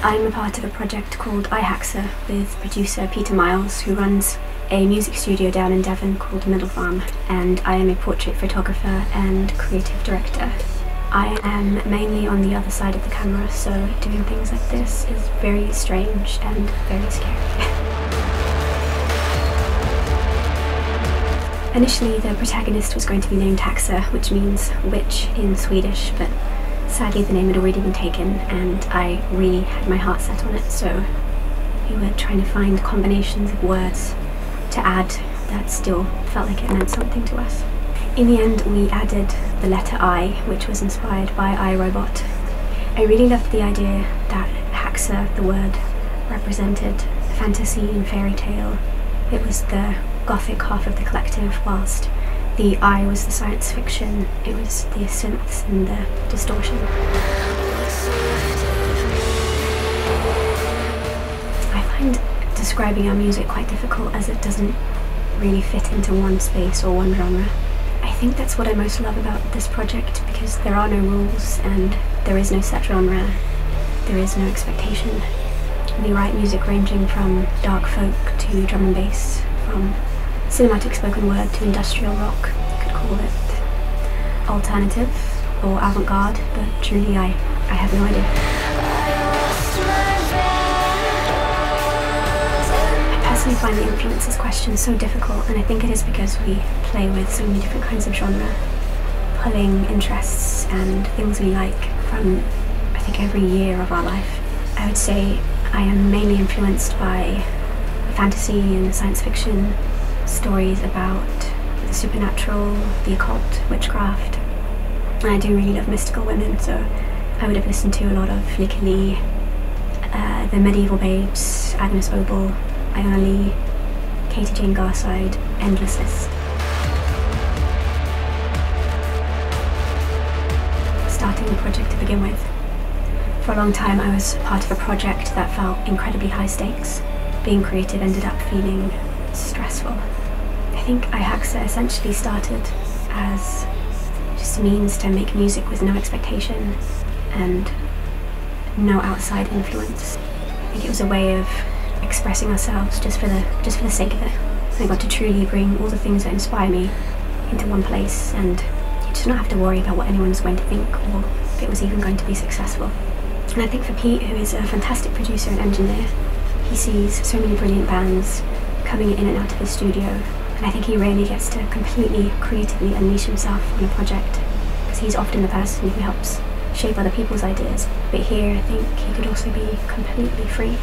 I'm a part of a project called iHaxa with producer Peter Miles, who runs a music studio down in Devon called Middle Farm, and I am a portrait photographer and creative director. I am mainly on the other side of the camera, so doing things like this is very strange and very scary. Initially, the protagonist was going to be named Haxa, which means witch in Swedish, but sadly the name had already been taken and I really had my heart set on it, so we were trying to find combinations of words to add that still felt like it meant something to us. In the end, we added the letter I, which was inspired by iRobot. I really loved the idea that Haxa, the word, represented fantasy and fairy tale. It was the gothic half of the collective, whilst the I was the science fiction. It was the synths and the distortion. I find describing our music quite difficult as it doesn't really fit into one space or one genre. I think that's what I most love about this project, because there are no rules and there is no set genre, there is no expectation. We write music ranging from dark folk to drum and bass, from cinematic spoken word to industrial rock. You could call it alternative or avant-garde, but truly I have no idea. I personally find the influences question so difficult, and I think it is because we play with so many different kinds of genre, pulling interests and things we like from, I think, every year of our life. I would say I am mainly influenced by fantasy and science fiction, stories about the supernatural, the occult, witchcraft. And I do really love mystical women, so I would have listened to a lot of Lykke Li, the Medieval Babes, Agnes Obel, Iona Lee, Katie Jane Garside, endless list. Starting the project to begin with. For a long time I was part of a project that felt incredibly high stakes. Being creative ended up feeling stressful. I think iHaxa essentially started as just a means to make music with no expectation and no outside influence. I think it was a way of expressing ourselves just for the sake of it. I got to truly bring all the things that inspire me into one place, and you just not have to worry about what anyone was going to think or if it was even going to be successful. And I think for Pete, who is a fantastic producer and engineer, he sees so many brilliant bands coming in and out of his studio, and I think he rarely gets to completely creatively unleash himself on a project, because he's often the person who helps shape other people's ideas. But here I think he could also be completely free.